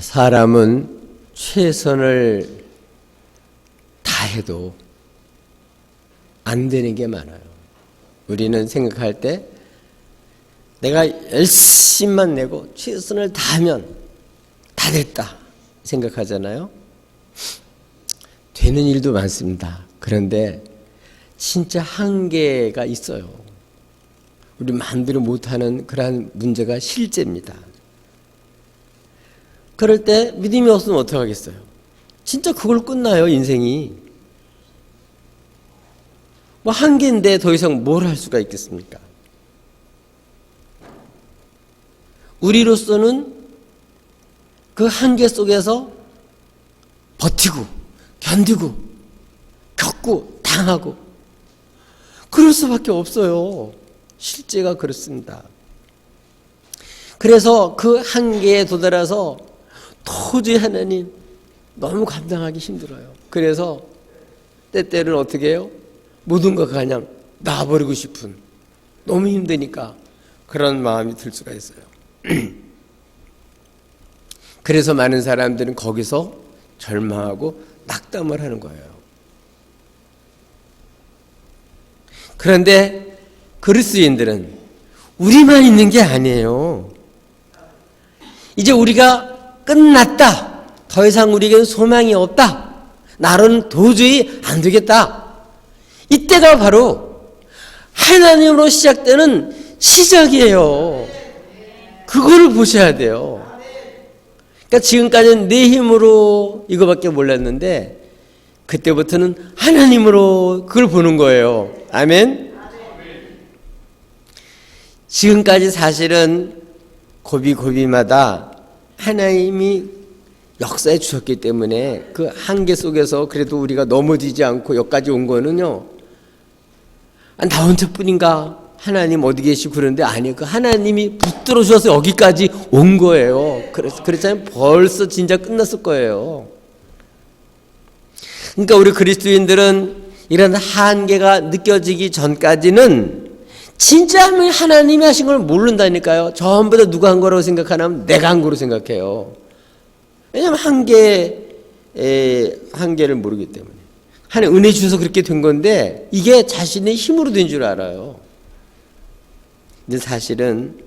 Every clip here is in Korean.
사람은 최선을 다해도 안 되는 게 많아요. 우리는 생각할 때 내가 열심만 내고 최선을 다하면 다 됐다 생각하잖아요. 되는 일도 많습니다. 그런데 진짜 한계가 있어요. 우리 마음대로 못하는 그러한 문제가 실제입니다. 그럴 때 믿음이 없으면 어떡하겠어요? 진짜 그걸 끝나요, 인생이. 뭐 한계인데 더 이상 뭘 할 수가 있겠습니까? 우리로서는 그 한계 속에서 버티고 견디고 겪고 당하고 그럴 수밖에 없어요. 실제가 그렇습니다. 그래서 그 한계에 도달해서 도저히 하나님 너무 감당하기 힘들어요. 그래서 때때로는 어떻게 해요? 모든 것 그냥 놔버리고 싶은, 너무 힘드니까 그런 마음이 들 수가 있어요. 그래서 많은 사람들은 거기서 절망하고 낙담을 하는 거예요. 그런데 그리스도인들은 우리만 있는 게 아니에요. 이제 우리가 끝났다. 더 이상 우리에게는 소망이 없다. 나로는 도저히 안 되겠다. 이때가 바로 하나님으로 시작되는 시작이에요. 그거를 보셔야 돼요. 그러니까 지금까지는 내 힘으로 이거밖에 몰랐는데 그때부터는 하나님으로 그걸 보는 거예요. 아멘. 지금까지 사실은 고비고비마다 하나님이 역사해 주셨기 때문에 그 한계 속에서 그래도 우리가 넘어지지 않고 여기까지 온 거는요, 나 혼자뿐인가? 하나님 어디 계시고 그러는데 아니에요. 그 하나님이 붙들어 주셔서 여기까지 온 거예요. 그렇잖아요. 벌써 진짜 끝났을 거예요. 그러니까 우리 그리스도인들은 이런 한계가 느껴지기 전까지는 진짜 하나님이 하신 걸 모른다니까요. 전부 다 누가 한 거라고 생각하냐면 내가 한 거로 생각해요. 왜냐하면 한계를 모르기 때문에. 하나님 은혜 주셔서 그렇게 된 건데 이게 자신의 힘으로 된 줄 알아요. 근데 사실은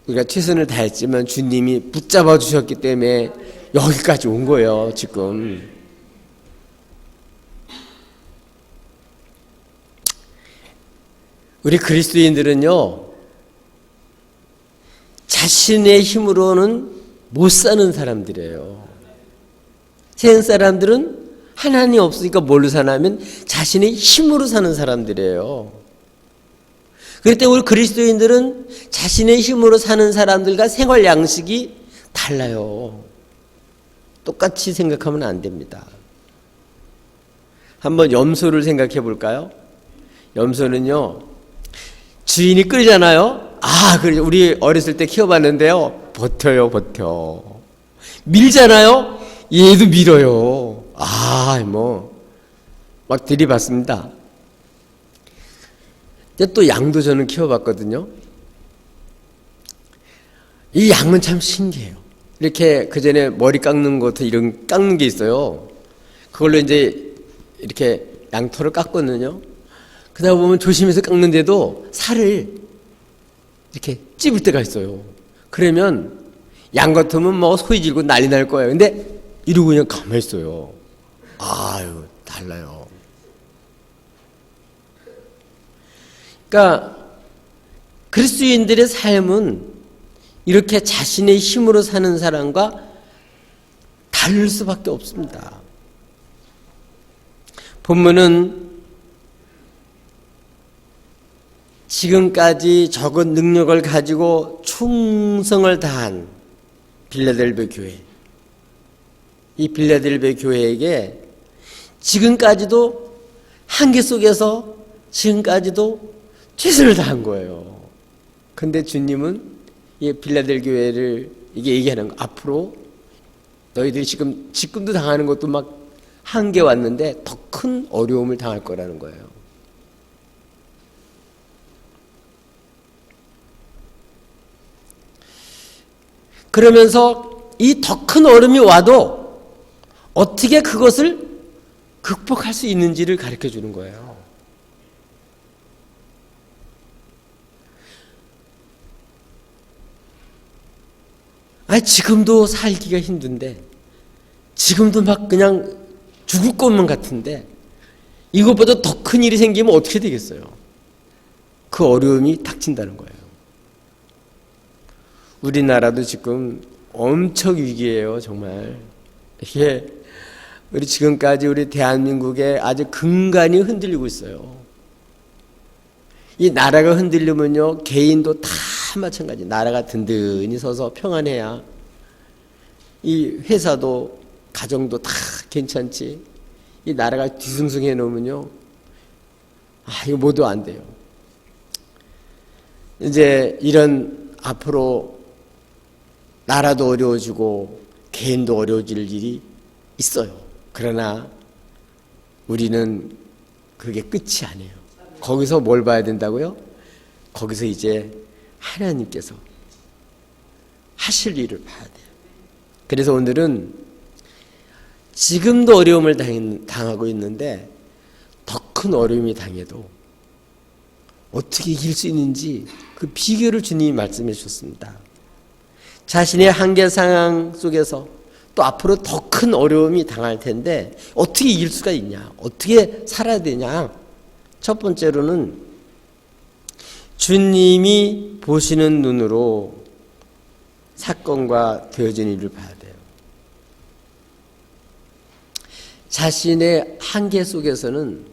우리가 최선을 다했지만 주님이 붙잡아 주셨기 때문에 여기까지 온 거예요, 지금. 우리 그리스도인들은요, 자신의 힘으로는 못 사는 사람들이에요. 세상 사람들은 하나님 없으니까 뭘로 사냐면 자신의 힘으로 사는 사람들이에요. 그럴 때 우리 그리스도인들은 자신의 힘으로 사는 사람들과 생활 양식이 달라요. 똑같이 생각하면 안 됩니다. 한번 염소를 생각해 볼까요? 염소는요, 주인이 끌잖아요. 그래, 우리 어렸을 때 키워봤는데요, 버텨요. 밀잖아요. 얘도 밀어요. 막 들이받습니다. 근데 또 양도 저는 키워봤거든요. 이 양은 참 신기해요. 이렇게 그 전에 머리 깎는 것도 이런 깎는 게 있어요. 그걸로 이제 이렇게 양털을 깎거든요. 그러다 보면 조심해서 깎는데도 살을 이렇게 찝을 때가 있어요. 그러면 양 같으면 뭐 소리 지르고 난리 날 거예요. 근데 이러고 그냥 가만히 있어요. 달라요. 그러니까 그리스도인들의 삶은 이렇게 자신의 힘으로 사는 사람과 다를 수밖에 없습니다. 본문은 지금까지 적은 능력을 가지고 충성을 다한 빌라델베 교회, 이 빌라델베 교회에게 지금까지도 한계 속에서 지금까지도 최선을 다한 거예요. 근데 주님은 이 빌라델 교회를 이게 얘기하는 거, 앞으로 너희들이 지금도 당하는 것도 막 한계 왔는데 더 큰 어려움을 당할 거라는 거예요. 그러면서 이 더 큰 어려움이 와도 어떻게 그것을 극복할 수 있는지를 가르쳐 주는 거예요. 지금도 살기가 힘든데, 지금도 막 그냥 죽을 것만 같은데, 이것보다 더 큰 일이 생기면 어떻게 되겠어요? 그 어려움이 닥친다는 거예요. 우리나라도 지금 엄청 위기예요, 정말. 이게 우리 지금까지 우리 대한민국에 아주 근간이 흔들리고 있어요. 이 나라가 흔들리면요, 개인도 다 마찬가지. 나라가 든든히 서서 평안해야 이 회사도 가정도 다 괜찮지. 이 나라가 뒤숭숭해 놓으면요, 이거 모두 안 돼요. 이제 이런 앞으로 나라도 어려워지고 개인도 어려워질 일이 있어요. 그러나 우리는 그게 끝이 아니에요. 거기서 뭘 봐야 된다고요? 거기서 이제 하나님께서 하실 일을 봐야 돼요. 그래서 오늘은 지금도 어려움을 당하고 있는데 더 큰 어려움이 당해도 어떻게 이길 수 있는지 그 비결을 주님이 말씀해 주셨습니다. 자신의 한계 상황 속에서 또 앞으로 더 큰 어려움이 당할 텐데 어떻게 이길 수가 있냐? 어떻게 살아야 되냐? 첫 번째로는 주님이 보시는 눈으로 사건과 되어진 일을 봐야 돼요. 자신의 한계 속에서는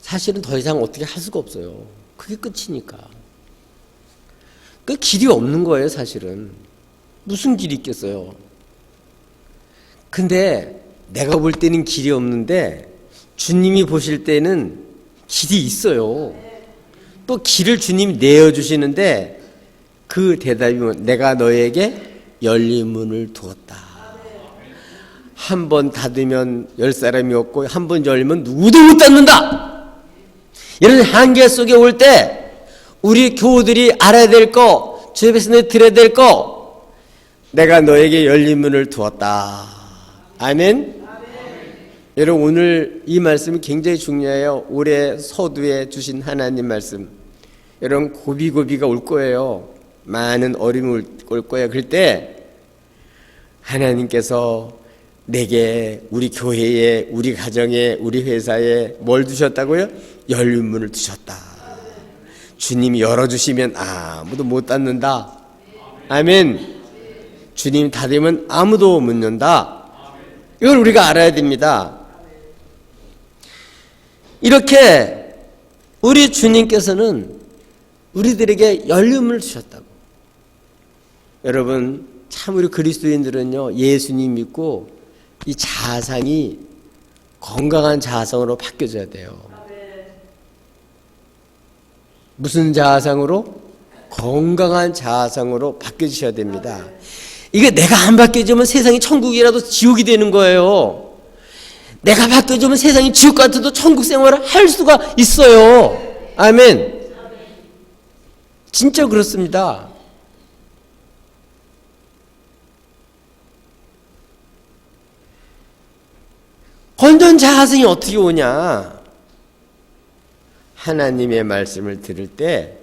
사실은 더 이상 어떻게 할 수가 없어요. 그게 끝이니까. 그 길이 없는 거예요, 사실은. 무슨 길이 있겠어요. 근데 내가 볼 때는 길이 없는데 주님이 보실 때는 길이 있어요. 또 길을 주님이 내어주시는데 그 대답이 내가 너에게 열린 문을 두었다. 한 번 닫으면 열 사람이 없고 한 번 열면 누구도 못 닫는다. 이런 한계 속에 올 때 우리 교우들이 알아야 될 거, 주 앞에서 들어야 될 거, 내가 너에게 열린 문을 두었다. 아멘. 여러분, 오늘 이 말씀이 굉장히 중요해요. 올해 서두에 주신 하나님 말씀. 여러분, 고비고비가 올 거예요. 많은 어려움이 올 거예요. 그럴 때 하나님께서 내게, 우리 교회에, 우리 가정에, 우리 회사에 뭘 두셨다고요? 열린 문을 두셨다. 주님이 열어주시면 아무도 못 닫는다. 아멘. 주님 닫으면 아무도 못 연다. 이걸 우리가 알아야 됩니다. 이렇게 우리 주님께서는 우리들에게 열린 문을 주셨다고. 여러분, 참 우리 그리스도인들은요, 예수님 믿고 이 자아상이 건강한 자아상으로 바뀌어져야 돼요. 무슨 자아상으로? 건강한 자아상으로 바뀌어지셔야 됩니다. 이게 내가 안 바뀌어지면 세상이 천국이라도 지옥이 되는 거예요. 내가 바뀌어지면 세상이 지옥 같아도 천국 생활을 할 수가 있어요. 아멘. 진짜 그렇습니다. 건전 자아성이 어떻게 오냐? 하나님의 말씀을 들을 때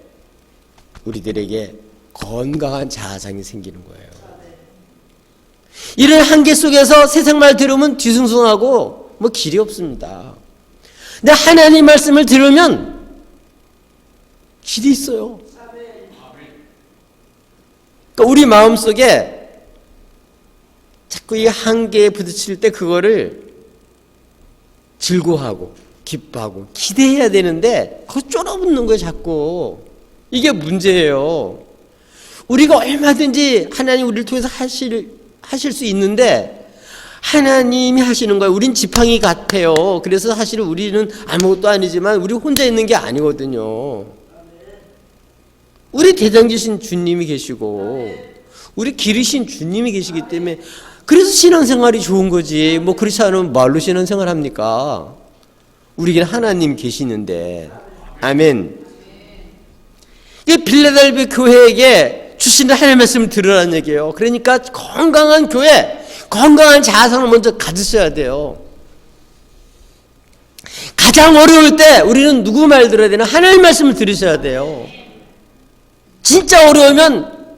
우리들에게 건강한 자아성이 생기는 거예요. 이런 한계 속에서 세상 말 들으면 뒤숭숭하고 뭐 길이 없습니다. 근데 하나님 말씀을 들으면 길이 있어요. 그러니까 우리 마음속에 자꾸 이 한계에 부딪힐 때 그거를 즐거워하고 기뻐하고 기대해야 되는데 그거 쫄아붙는 거예요, 자꾸. 이게 문제예요. 우리가 얼마든지 하나님 우리를 통해서 하실 수 있는데 하나님이 하시는 거예요. 우린 지팡이 같아요. 그래서 사실 우리는 아무것도 아니지만 우리 혼자 있는 게 아니거든요. 우리 대장지신 주님이 계시고 우리 기르신 주님이 계시기 때문에 그래서 신앙생활이 좋은 거지. 뭐 그렇지 않으면 말로 신앙생활 합니까? 우리에게는 하나님 계시는데. 아멘. 이 빌라델비아 교회에게 주시는 하나님의 말씀을 들으라는 얘기예요. 그러니까 건강한 교회, 건강한 자아상을 먼저 가지셔야 돼요. 가장 어려울 때 우리는 누구 말 들어야 되나? 하나님의 말씀을 들으셔야 돼요. 진짜 어려우면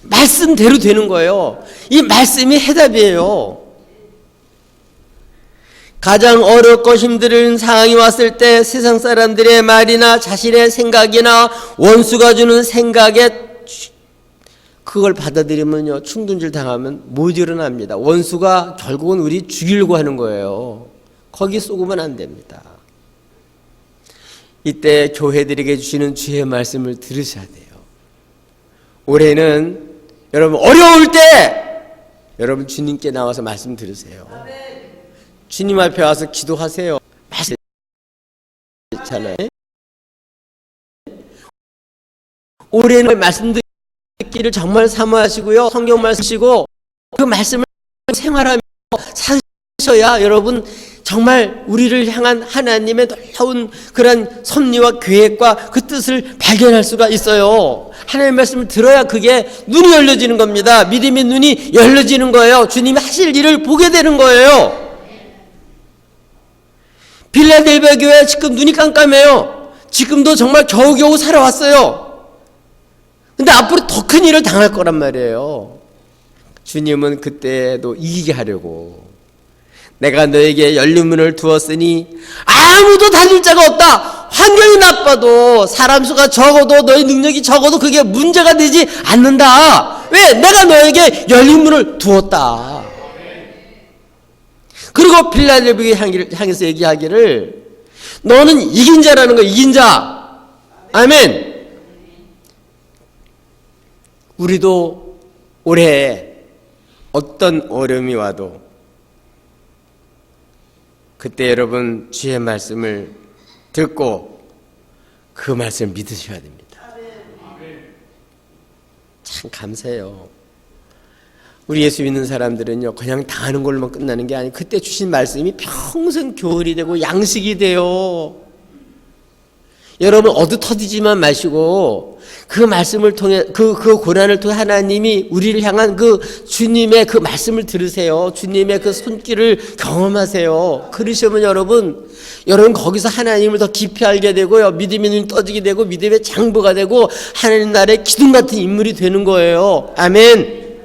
말씀대로 되는 거예요. 이 말씀이 해답이에요. 가장 어렵고 힘든 상황이 왔을 때 세상 사람들의 말이나 자신의 생각이나 원수가 주는 생각에 그걸 받아들이면요, 충동질 당하면 못 일어납니다. 원수가 결국은 우리 죽이려고 하는 거예요. 거기 쏘고면 안 됩니다. 이때 교회들에게 주시는 주의 말씀을 들으셔야 돼요. 올해는 여러분 어려울 때 여러분 주님께 나와서 말씀 들으세요. 주님 앞에 와서 기도하세요. 말씀 있잖아요. 올해는 말씀 듣기를 정말 사모하시고요. 성경 말씀 쓰시고 그 말씀을 생활하며 사셔야 여러분 정말 우리를 향한 하나님의 놀라운 그런 섭리와 계획과 그 뜻을 발견할 수가 있어요. 하나님의 말씀을 들어야 그게 눈이 열려지는 겁니다. 믿음의 눈이 열려지는 거예요. 주님이 하실 일을 보게 되는 거예요. 빌라델비아 교회 지금 눈이 깜깜해요. 지금도 정말 겨우겨우 살아왔어요. 근데 앞으로 더 큰 일을 당할 거란 말이에요. 주님은 그때도 이기게 하려고 내가 너에게 열린 문을 두었으니 아무도 닫을 자가 없다. 환경이 나빠도 사람 수가 적어도 너의 능력이 적어도 그게 문제가 되지 않는다. 왜? 내가 너에게 열린 문을 두었다. 그리고 빌라델비아 향해서 얘기하기를 너는 이긴 자라는 거야. 이긴 자. 아멘. 우리도 올해 어떤 어려움이 와도 그때 여러분 주의 말씀을 듣고 그 말씀을 믿으셔야 됩니다. 참 감사해요. 우리 예수 믿는 사람들은요, 그냥 당하는 걸로만 끝나는 게 아니고 그때 주신 말씀이 평생 교훈이 되고 양식이 돼요. 여러분 어두터지지만 마시고 그 말씀을 통해 그 고난을 통해 하나님이 우리를 향한 그 주님의 그 말씀을 들으세요. 주님의 그 손길을 경험하세요. 그러시면 여러분 거기서 하나님을 더 깊이 알게 되고요, 믿음의 눈이 떠지게 되고 믿음의 장부가 되고 하나님 나라의 기둥 같은 인물이 되는 거예요. 아멘.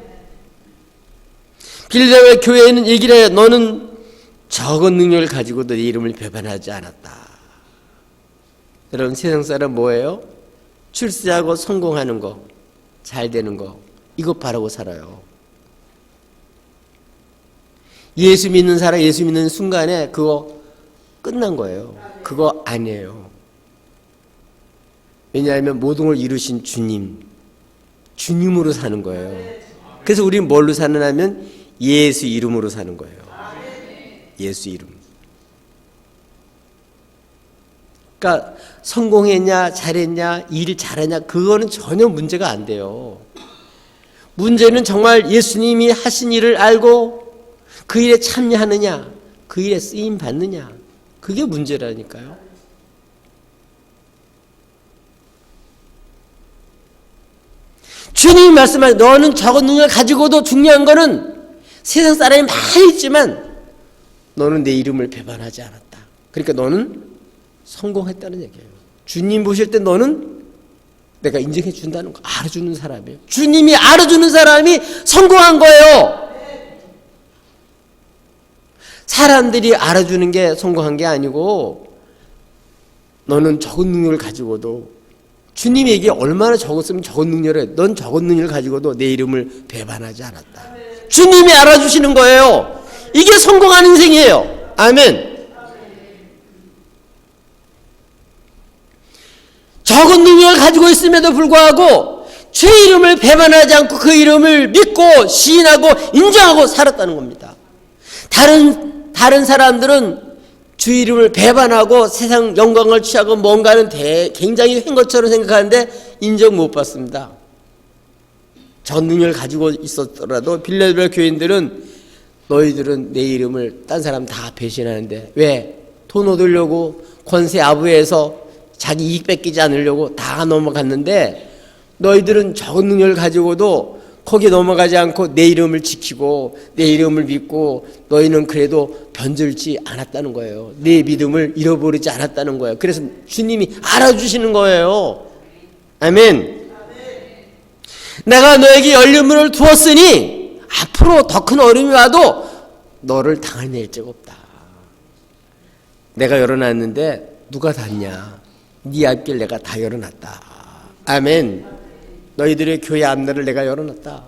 빌라델비아 교회에는 얘기를 해요. 너는 적은 능력을 가지고도 내 이름을 배반하지 않았다. 여러분 세상 사람 뭐예요? 출세하고 성공하는 거, 잘 되는 거, 이것 바라고 살아요. 예수 믿는 사람, 예수 믿는 순간에 그거 끝난 거예요. 그거 아니에요. 왜냐하면 모든 걸 이루신 주님으로 사는 거예요. 그래서 우리는 뭘로 사느냐면 예수 이름으로 사는 거예요. 예수 이름. 그러니까 성공했냐 잘했냐 일 잘하냐 그거는 전혀 문제가 안 돼요. 문제는 정말 예수님이 하신 일을 알고 그 일에 참여하느냐 그 일에 쓰임 받느냐 그게 문제라니까요. 주님이 말씀하신 너는 적은 능력을 가지고도 중요한 거는 세상 사람이 많이 있지만 너는 내 이름을 배반하지 않았다. 그러니까 너는 성공했다는 얘기예요. 주님 보실 때 너는 내가 인정해 준다는 거 알아주는 사람이에요. 주님이 알아주는 사람이 성공한 거예요. 사람들이 알아주는 게 성공한 게 아니고 너는 적은 능력을 가지고도 주님이 얘기 얼마나 적었으면 적은 능력을 해. 넌 적은 능력을 가지고도 내 이름을 배반하지 않았다. 주님이 알아주시는 거예요. 이게 성공한 인생이에요. 아멘. 적은 능력을 가지고 있음에도 불구하고 주의 이름을 배반하지 않고 그 이름을 믿고 시인하고 인정하고 살았다는 겁니다. 다른 사람들은 주의 이름을 배반하고 세상 영광을 취하고 뭔가는 굉장히 한 것처럼 생각하는데 인정 못 받습니다. 전 능력을 가지고 있었더라도 빌라델비아 교인들은 너희들은 내 이름을 딴 사람 다 배신하는데 왜? 돈 얻으려고 권세 아부에서 자기 이익 뺏기지 않으려고 다 넘어갔는데 너희들은 적은 능력을 가지고도 거기에 넘어가지 않고 내 이름을 지키고 내 이름을 믿고 너희는 그래도 변절지 않았다는 거예요. 내 믿음을 잃어버리지 않았다는 거예요. 그래서 주님이 알아주시는 거예요. 아멘. 내가 너에게 열린 문을 두었으니 앞으로 더 큰 어려움이 와도 너를 당할 내적 없다. 내가 열어놨는데 누가 닫냐? 네 앞길 내가 다 열어놨다. 아멘. 너희들의 교회 앞날을 내가 열어놨다.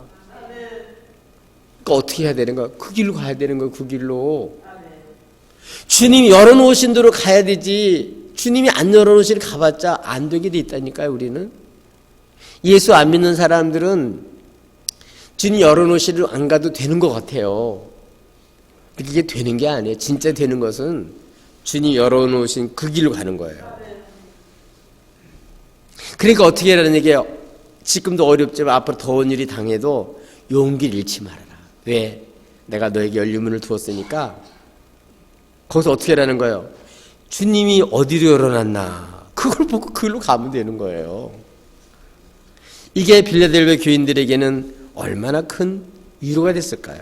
그러니까 어떻게 해야 되는 거야? 그 길로 가야 되는 거야. 그 길로. 주님이 열어놓으신 대로 가야 되지. 주님이 안 열어놓으신 가봤자 안 되게 돼 있다니까요. 우리는. 예수 안 믿는 사람들은 주님 열어놓으신 대로 안 가도 되는 것 같아요. 이게 되는 게 아니에요. 진짜 되는 것은 주님이 열어놓으신 그 길로 가는 거예요. 그러니까 어떻게 하라는 얘기예요? 지금도 어렵지만 앞으로 더운 일이 당해도 용기를 잃지 말아라. 왜? 내가 너에게 열린 문을 두었으니까. 거기서 어떻게 하라는 거예요? 주님이 어디로 열어놨나 그걸 보고 그걸로 가면 되는 거예요. 이게 빌라델베 교인들에게는 얼마나 큰 위로가 됐을까요?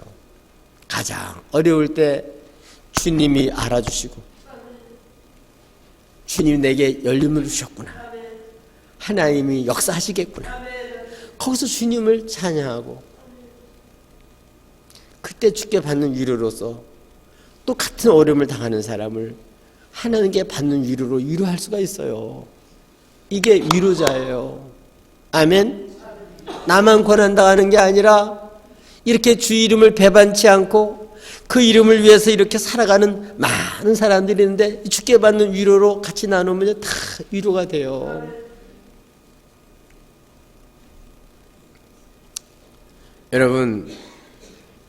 가장 어려울 때 주님이 알아주시고 주님이 내게 열린 문을 주셨구나. 하나님이 역사하시겠구나. 거기서 주님을 찬양하고 그때 주께 받는 위로로서 또 같은 어려움을 당하는 사람을 하나님께 받는 위로로 위로할 수가 있어요. 이게 위로자예요. 아멘. 나만 고난당하는 게 아니라 이렇게 주 이름을 배반치 않고 그 이름을 위해서 이렇게 살아가는 많은 사람들이 있는데 주께 받는 위로로 같이 나누면 다 위로가 돼요. 여러분,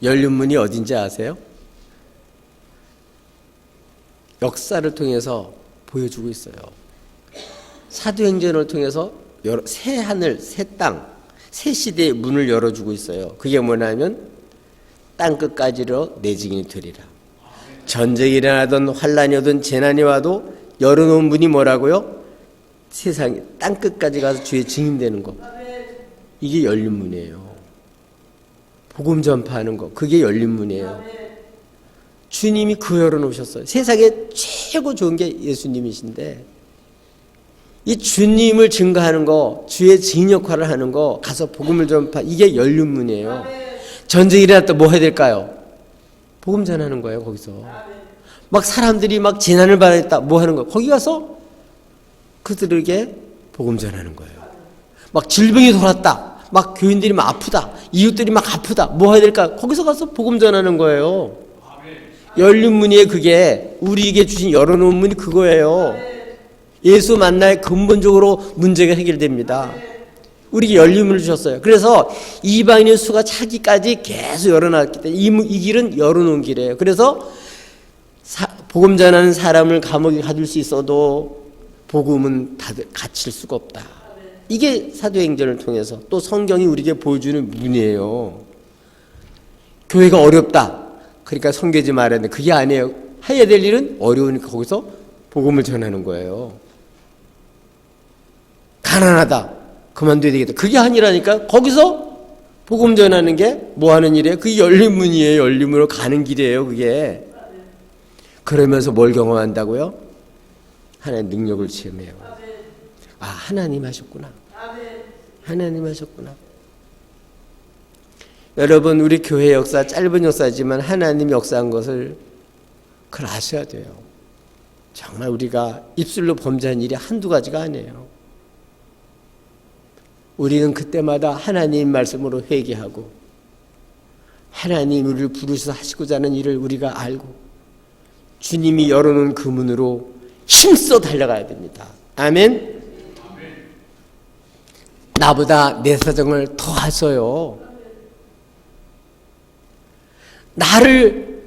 열린 문이 어딘지 아세요? 역사를 통해서 보여주고 있어요. 사도행전을 통해서 새 하늘, 새 땅, 새 시대의 문을 열어주고 있어요. 그게 뭐냐면 땅 끝까지로 내 증인이 되리라. 전쟁이 일어나든 환란이 오든 재난이 와도 열어놓은 문이 뭐라고요? 세상에 땅 끝까지 가서 주의 증인되는 거. 이게 열린 문이에요. 복음 전파하는 거, 그게 열린 문이에요. 주님이 그 열어놓으셨어요. 세상에 최고 좋은 게 예수님이신데 이 주님을 증거하는 거, 주의 증인 역할을 하는 거, 가서 복음을 전파, 이게 열린 문이에요. 전쟁이 일어났다 뭐 해야 될까요? 복음 전하는 거예요. 거기서 막 사람들이 막 재난을 받았다 뭐 하는 거예요? 거기 가서 그들에게 복음 전하는 거예요. 막 질병이 돌았다 막 교인들이 막 아프다, 이웃들이 막 아프다, 뭐 해야 될까? 거기서 가서 복음 전하는 거예요. 열린 문이에요. 그게 우리에게 주신 열어놓은 문이 그거예요. 예수 만나야 근본적으로 문제가 해결됩니다. 우리에게 열린 문을 주셨어요. 그래서 이방인의 수가 차기까지 계속 열어놨기 때문에 이 길은 열어놓은 길이에요. 그래서 복음 전하는 사람을 감옥에 가둘 수 있어도 복음은 갇힐 수가 없다. 이게 사도행전을 통해서 또 성경이 우리에게 보여주는 문이에요. 교회가 어렵다. 그러니까 섬기지 말아야 돼. 그게 아니에요. 해야 될 일은 어려우니까 거기서 복음을 전하는 거예요. 가난하다. 그만둬야 되겠다. 그게 아니라니까. 거기서 복음 전하는 게 뭐 하는 일이에요? 그게 열린 문이에요. 열린 문으로 가는 길이에요. 그게. 그러면서 뭘 경험한다고요? 하나님의 능력을 체험해요. 아, 하나님 하셨구나. 하나님 하셨구나. 여러분, 우리 교회 역사 짧은 역사지만 하나님이 역사한 것을 그걸 아셔야 돼요. 정말 우리가 입술로 범죄한 일이 한두 가지가 아니에요. 우리는 그때마다 하나님 말씀으로 회개하고 하나님 우리를 부르셔서 하시고자 하는 일을 우리가 알고 주님이 열어놓은 그 문으로 힘써 달려가야 됩니다. 아멘. 나보다 내 사정을 더 하셔요. 나를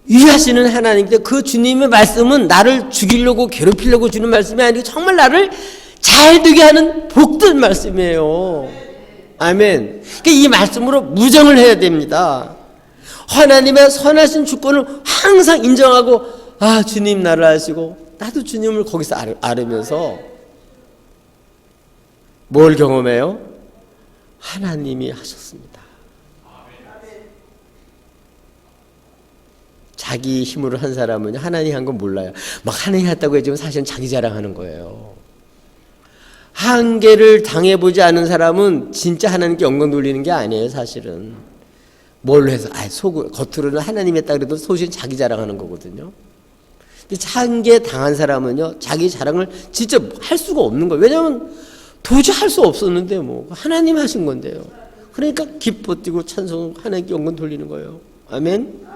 위하시는 하나님께 그 주님의 말씀은 나를 죽이려고 괴롭히려고 주는 말씀이 아니고 정말 나를 잘 되게 하는 복된 말씀이에요. 아멘. 그러니까 이 말씀으로 무정을 해야 됩니다. 하나님의 선하신 주권을 항상 인정하고 아, 주님 나를 아시고 나도 주님을 거기서 알으면서 뭘 경험해요? 하나님이 하셨습니다. 자기 힘으로 한 사람은 하나님이 한 건 몰라요. 막 하나님이 했다고 해지만 사실은 자기 자랑하는 거예요. 한계를 당해보지 않은 사람은 진짜 하나님께 영광 돌리는 게 아니에요. 사실은 뭘로 해서 겉으로는 하나님이 했다 그래도 소신 자기 자랑하는 거거든요. 근데 한계 당한 사람은요, 자기 자랑을 진짜 할 수가 없는 거예요. 왜냐하면 도저히 할 수 없었는데 뭐 하나님 하신 건데요. 그러니까 기뻐 뛰고 찬송 하나님께 영광 돌리는 거예요. 아멘.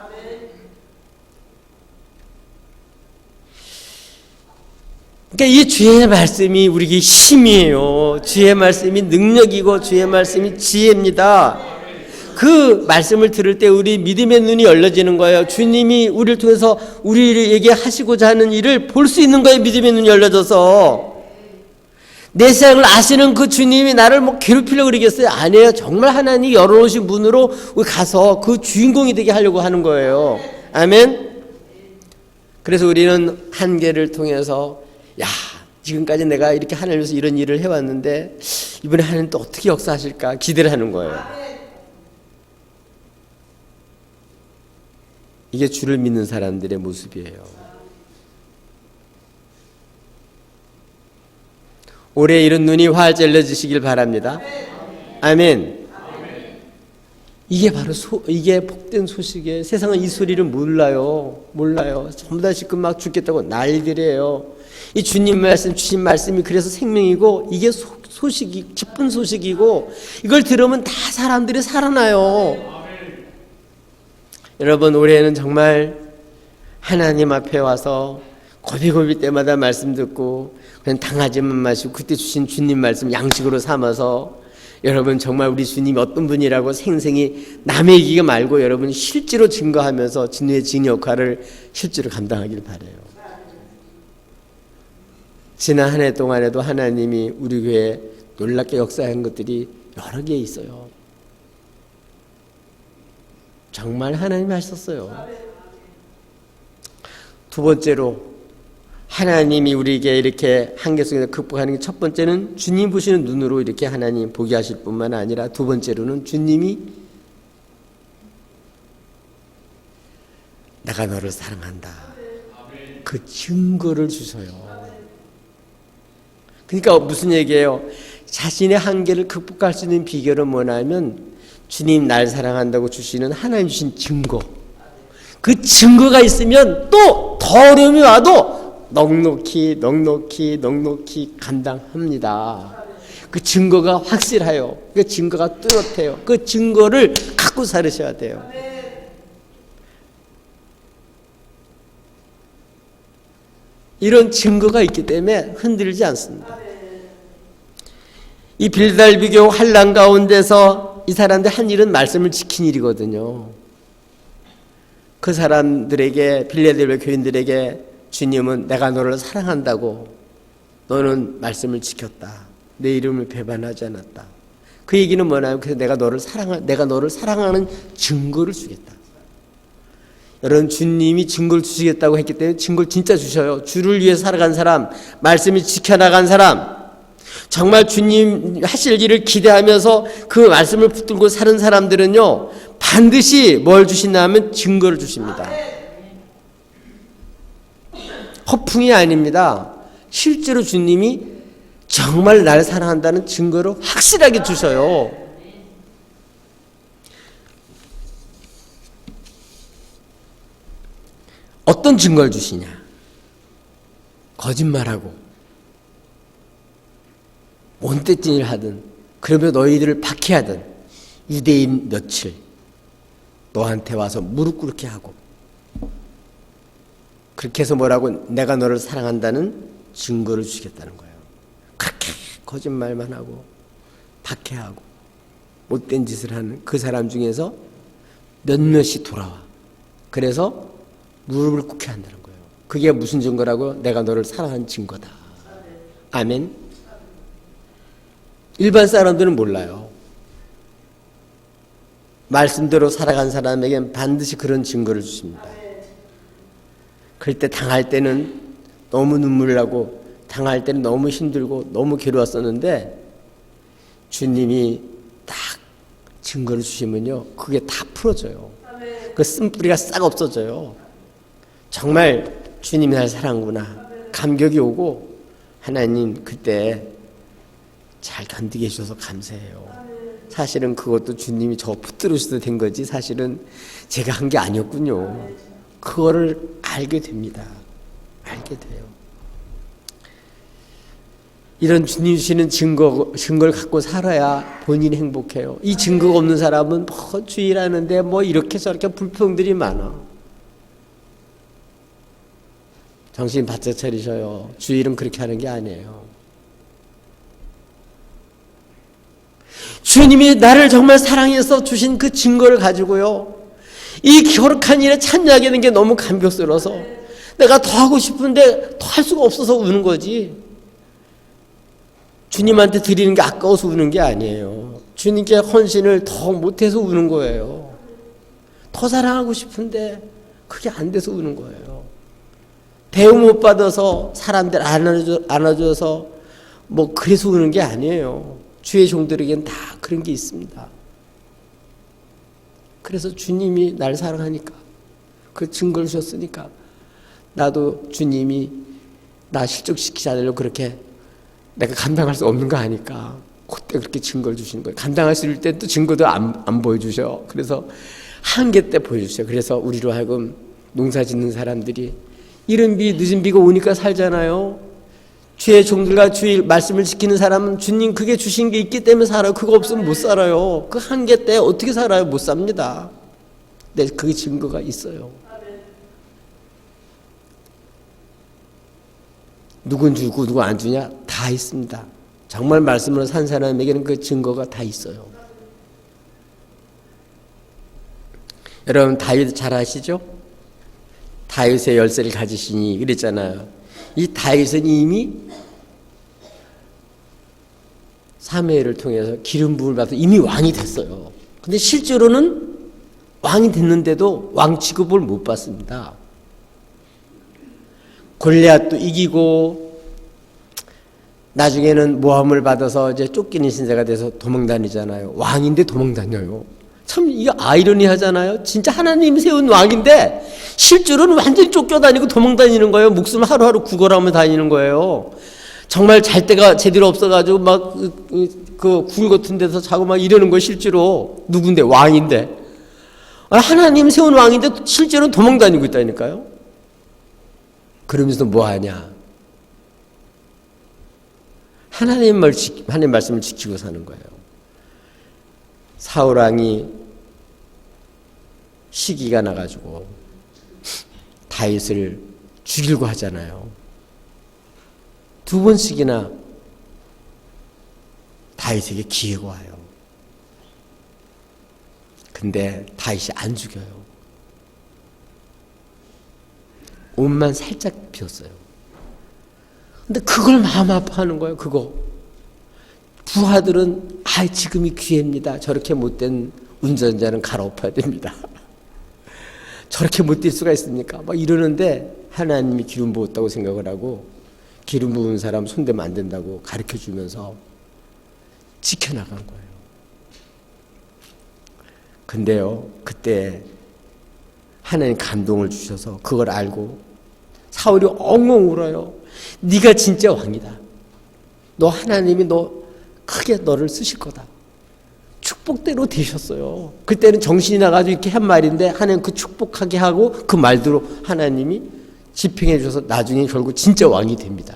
그러니까 이 주의 말씀이 우리에게 힘이에요. 주의 말씀이 능력이고 주의 말씀이 지혜입니다. 그 말씀을 들을 때 우리 믿음의 눈이 열려지는 거예요. 주님이 우리를 통해서 우리에게 하시고자 하는 일을 볼 수 있는 거예요. 믿음의 눈이 열려져서. 내 생을 아시는 그 주님이 나를 뭐 괴롭히려고 그러겠어요? 아니에요. 정말 하나님이 열어놓으신 문으로 가서 그 주인공이 되게 하려고 하는 거예요. 아멘. 그래서 우리는 한계를 통해서 야, 지금까지 내가 이렇게 하나님 위해서 이런 일을 해왔는데 이번에 하나님 또 어떻게 역사하실까 기대를 하는 거예요. 이게 주를 믿는 사람들의 모습이에요. 올해 이런 눈이 활짝 열려지시길 바랍니다. 아멘. 이게 바로 이게 복된 소식이에요. 세상은 이 소리를 몰라요. 전부 다 지금 막 죽겠다고 난리들이에요. 이 주님 말씀, 주신 말씀이 그래서 생명이고 이게 소식이 기쁜 소식이고 이걸 들으면 다 사람들이 살아나요. 여러분, 올해는 정말 하나님 앞에 와서 고비고비 때마다 말씀 듣고 그냥 당하지만 마시고 그때 주신 주님 말씀 양식으로 삼아서 여러분 정말 우리 주님이 어떤 분이라고 생생히 남의 얘기가 말고 여러분 실제로 증거하면서 주님의 증인 역할을 실제로 감당하길 바라요. 지난 한 해 동안에도 하나님이 우리 교회에 놀랍게 역사한 것들이 여러 개 있어요. 정말 하나님이 하셨어요. 두 번째로 하나님이 우리에게 이렇게 한계 속에서 극복하는 게 첫 번째는 주님 보시는 눈으로 이렇게 하나님 보게 하실 뿐만 아니라 두 번째로는 주님이 내가 너를 사랑한다. 그 증거를 주셔요. 그러니까 무슨 얘기예요? 자신의 한계를 극복할 수 있는 비결은 뭐냐면 주님 날 사랑한다고 주시는 하나님 주신 증거. 그 증거가 있으면 또 더 어려움이 와도 넉넉히 감당합니다. 그 증거가 확실해요. 그 증거가 뚜렷해요. 그 증거를 갖고 살으셔야 돼요. 이런 증거가 있기 때문에 흔들리지 않습니다. 이 빌달비교 환난 가운데서 이 사람들 한 일은 말씀을 지킨 일이거든요. 그 사람들에게 빌라델비아 교인들에게 주님은 내가 너를 사랑한다고 너는 말씀을 지켰다. 내 이름을 배반하지 않았다. 그 얘기는 뭐냐면 그래서 내가 너를 사랑하는 증거를 주겠다. 여러분 주님이 증거를 주시겠다고 했기 때문에 증거를 진짜 주셔요. 주를 위해 살아간 사람, 말씀을 지켜나간 사람, 정말 주님 하실 일을 기대하면서 그 말씀을 붙들고 사는 사람들은요 반드시 뭘 주신다 하면 증거를 주십니다. 허풍이 아닙니다. 실제로 주님이 정말 날 사랑한다는 증거를 확실하게 주셔요. 어떤 증거를 주시냐? 거짓말하고 못된 일을 하든 그러면 너희들을 박해하든 유대인 며칠 너한테 와서 무릎 꿇게 하고 그렇게 해서 뭐라고? 내가 너를 사랑한다는 증거를 주겠다는 거예요. 그렇게 거짓말만 하고 박해하고 못된 짓을 하는 그 사람 중에서 몇몇이 돌아와. 그래서 무릎을 꿇게 한다는 거예요. 그게 무슨 증거라고요? 내가 너를 사랑한 증거다. 아멘. 일반 사람들은 몰라요. 말씀대로 살아간 사람에게는 반드시 그런 증거를 주십니다. 그럴 때 당할 때는 너무 눈물 나고 당할 때는 너무 힘들고 너무 괴로웠었는데 주님이 딱 증거를 주시면요, 그게 다 풀어져요. 그 쓴뿌리가 싹 없어져요. 정말 주님이 날 사랑하구나 감격이 오고, 하나님 그때 잘 견디게 해주셔서 감사해요. 사실은 그것도 주님이 저 붙들으셔서 된 거지 사실은 제가 한 게 아니었군요. 그거를 알게 됩니다. 알게 돼요. 이런 주님 주시는 증거를 갖고 살아야 본인이 행복해요. 이 증거가 없는 사람은 뭐 주일하는데 뭐 이렇게 저렇게 불평들이 많아. 정신 바짝 차리셔요. 주일은 그렇게 하는 게 아니에요. 주님이 나를 정말 사랑해서 주신 그 증거를 가지고요, 이 거룩한 일에 참여하게 된 게 너무 감격스러워서 내가 더 하고 싶은데 더 할 수가 없어서 우는 거지. 주님한테 드리는 게 아까워서 우는 게 아니에요. 주님께 헌신을 더 못해서 우는 거예요. 더 사랑하고 싶은데 그게 안 돼서 우는 거예요. 대우 못 받아서 사람들 안아줘서 뭐 그래서 우는 게 아니에요. 주의 종들에겐 다 그런 게 있습니다. 그래서 주님이 날 사랑하니까, 그 증거를 주셨으니까 나도 주님이 나 실족시키지 않으려고 그렇게 내가 감당할 수 없는 거 아니까 그때 그렇게 증거를 주시는 거예요. 감당할 수 있을 때 또 증거도 안 보여주셔. 그래서 한계 때 보여주셔요. 그래서 우리로 하여금 농사 짓는 사람들이 이른 비 늦은 비가 오니까 살잖아요. 주의 종들과 주의 말씀을 지키는 사람은 주님 그게 주신 게 있기 때문에 살아요. 그거 없으면 못 살아요. 그 한계 때 어떻게 살아요? 못 삽니다. 근데 그게 증거가 있어요. 누군 주고 누구 안 주냐? 다 있습니다. 정말 말씀으로 산 사람에게는 그 증거가 다 있어요. 여러분 다윗 잘 아시죠? 다윗의 열쇠를 가지시니 그랬잖아요. 이 다윗은 이미 사무엘을 통해서 기름 부음을 받아서 이미 왕이 됐어요. 근데 실제로는 왕이 됐는데도 왕 취급을 못 받습니다. 골리앗도 이기고 나중에는 모함을 받아서 이제 쫓기는 신세가 돼서 도망다니잖아요. 왕인데 도망다녀요. 참 이게 아이러니하잖아요. 진짜 하나님이 세운 왕인데 실제로는 완전히 쫓겨다니고 도망다니는 거예요. 목숨 하루하루 구걸하며 다니는 거예요. 정말 잘 데가 제대로 없어가지고 막 그 굴 같은 데서 자고 막 이러는 거예요. 실제로 누군데? 왕인데. 하나님 세운 왕인데 실제로는 도망다니고 있다니까요. 그러면서 뭐 하냐? 하나님 말씀을 지키고 사는 거예요. 사울 왕이 시기가 나가지고 다윗을 죽이려고 하잖아요. 2번씩이나 다윗에게 기회가 와요. 근데 다윗이 안 죽여요. 옷만 살짝 비었어요. 근데 그걸 마음 아파하는 거예요. 그거. 부하들은 지금이 기회입니다. 저렇게 못된 운전자는 갈아엎어야 됩니다. 저렇게 못 뛸 수가 있습니까? 막 이러는데 하나님이 기름 부었다고 생각을 하고 기름 부은 사람 손대면 안 된다고 가르쳐주면서 지켜나간 거예요. 근데요, 그때 하나님 감동을 주셔서 그걸 알고 사울이 엉엉 울어요. 네가 진짜 왕이다. 너 하나님이 크게 너를 쓰실 거다. 축복대로 되셨어요. 그때는 정신이 나가지고 이렇게 한 말인데 하나님 그 축복하게 하고 그 말대로 하나님이 집행해 주셔서 나중에 결국 진짜 왕이 됩니다.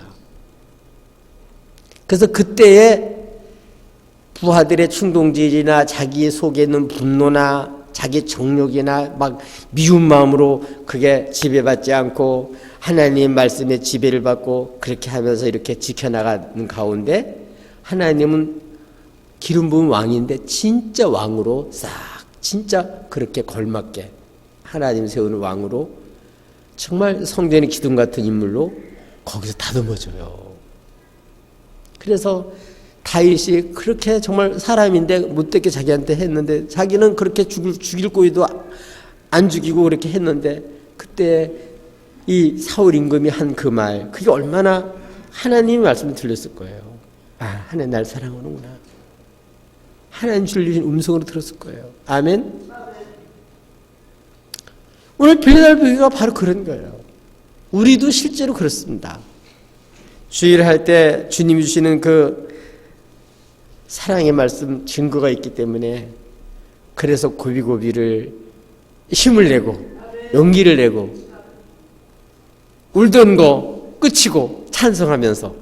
그래서 그때의 부하들의 충동질이나 자기의 속에 있는 분노나 자기 정욕이나 막 미운 마음으로 그게 지배받지 않고 하나님 말씀에 지배를 받고 그렇게 하면서 이렇게 지켜나가는 가운데 하나님은 기름 부은 왕인데 진짜 왕으로 싹 진짜 그렇게 걸맞게 하나님 세우는 왕으로 정말 성전의 기둥 같은 인물로 거기서 다듬어져요. 그래서 다윗이 그렇게 정말 사람인데 못되게 자기한테 했는데 자기는 그렇게 죽일 고의도 안 죽이고 그렇게 했는데 그때 이 사울 임금이 한 그 말 그게 얼마나 하나님의 말씀을 들렸을 거예요. 하나님 날 사랑하는구나. 하나님 주신 음성으로 들었을 거예요. 아멘. 오늘 빌라델비아 교회가 바로 그런 거예요. 우리도 실제로 그렇습니다. 주일을 할 때 주님이 주시는 그 사랑의 말씀 증거가 있기 때문에 그래서 고비고비를 힘을 내고 용기를 내고 울던 거 끝이고 찬송하면서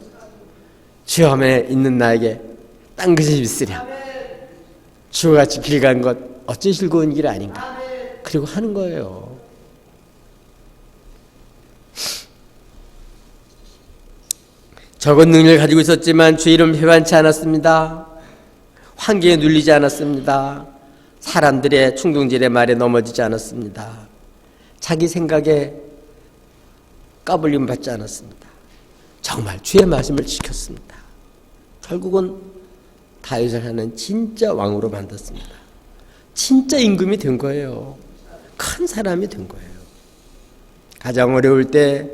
주 안에 있는 나에게 딴 것이 있으랴 주와 같이 길 간 것 어찌 즐거운 길 아닌가 그리고 하는 거예요. 적은 능력을 가지고 있었지만 주의 이름 배반치 않았습니다. 환경에 눌리지 않았습니다. 사람들의 충동질의 말에 넘어지지 않았습니다. 자기 생각에 까불림 받지 않았습니다. 정말 주의 말씀을 지켰습니다. 결국은 다윗을 하는 진짜 왕으로 만들었습니다. 진짜 임금이 된 거예요. 큰 사람이 된 거예요. 가장 어려울 때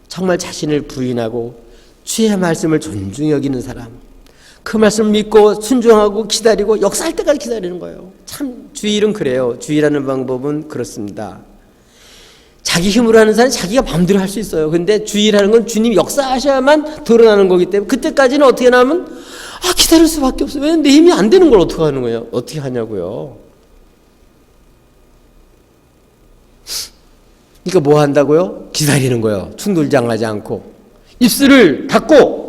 정말 자신을 부인하고 주의 말씀을 존중히 여기는 사람, 그 말씀을 믿고 순종하고 기다리고 역사할 때까지 기다리는 거예요. 참 주일은 그래요. 주일하는 방법은 그렇습니다. 자기 힘으로 하는 사람은 자기가 마음대로 할 수 있어요. 근데 주일하는 건 주님이 역사하셔야만 드러나는 거기 때문에 그때까지는 어떻게 하냐면 기다릴 수밖에 없어요. 왜냐면 내 힘이 안 되는 걸 어떻게 하는 거예요? 어떻게 하냐고요. 그러니까 뭐 한다고요? 기다리는 거예요. 충돌장하지 않고 입술을 닫고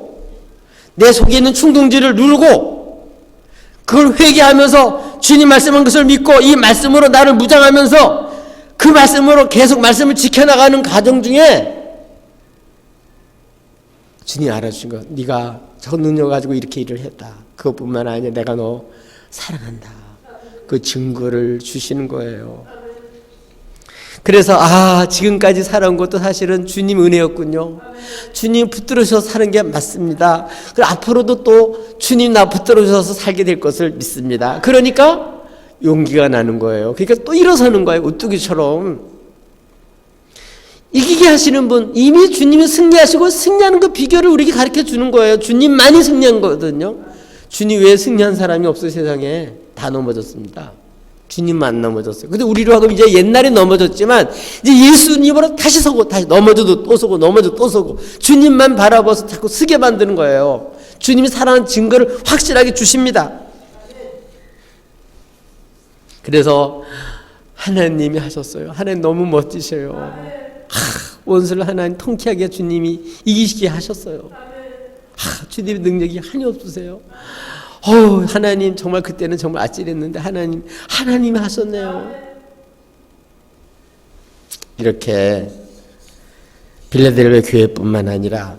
내 속에 있는 충동질을 누르고 그걸 회개하면서 주님 말씀한 것을 믿고 이 말씀으로 나를 무장하면서 그 말씀으로 계속 말씀을 지켜나가는 과정 중에 주님이 알아주신 것, 네가 저 능력 가지고 이렇게 일을 했다. 그것뿐만 아니라 내가 너 사랑한다. 그 증거를 주시는 거예요. 그래서 지금까지 살아온 것도 사실은 주님 은혜였군요. 주님 붙들어주셔서 사는 게 맞습니다. 그리고 앞으로도 또 주님 나 붙들어주셔서 살게 될 것을 믿습니다. 그러니까 용기가 나는 거예요. 그러니까 또 일어서는 거예요. 오뚜기처럼. 이기게 하시는 분, 이미 주님이 승리하시고 승리하는 그 비결을 우리에게 가르쳐 주는 거예요. 주님만이 승리한 거거든요. 주님 외에 승리한 사람이 없어요. 세상에. 다 넘어졌습니다. 주님만 넘어졌어요. 근데 우리로 하고 이제 옛날에 넘어졌지만 이제 예수님으로 다시 서고 다시 넘어져도 또 서고 넘어져도 또 서고 주님만 바라봐서 자꾸 쓰게 만드는 거예요. 주님이 살아난 증거를 확실하게 주십니다. 그래서 하나님이 하셨어요. 하나님 너무 멋지셔요. 원수를 하나님 통쾌하게 주님이 이기시게 하셨어요. 주님의 능력이 한이 없으세요. 하나님 정말 그때는 정말 아찔했는데 하나님이 하셨네요. 이렇게 빌라델비아 교회뿐만 아니라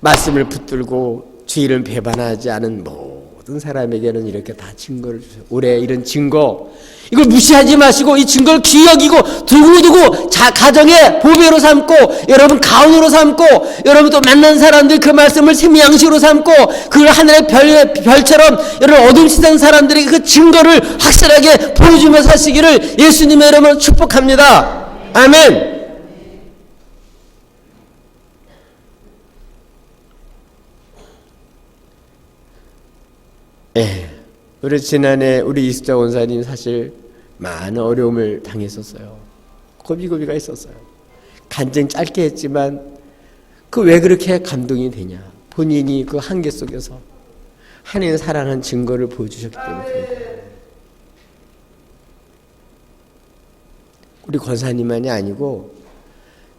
말씀을 붙들고 주의를 배반하지 않은 모든 사람에게는 이렇게 다 증거를 주세요. 올해 이런 증거 이걸 무시하지 마시고 이 증거를 귀히 여기고 두고두고 가정의 보배로 삼고 여러분 가운으로 삼고 여러분 또 만난 사람들 그 말씀을 생명양식으로 삼고 그걸 하늘의 별처럼 여러분 어둠 시선 사람들에게 그 증거를 확실하게 보여주며 사시기를 예수님의 이름으로 축복합니다. 아멘. 우리 지난해 우리 이숙자 원사님 사실 많은 어려움을 당했었어요. 고비고비가 있었어요. 간증 짧게 했지만 그 왜 그렇게 감동이 되냐. 본인이 그 한계 속에서 하나님의 사랑한 증거를 보여주셨기 때문에. 우리 권사님만이 아니고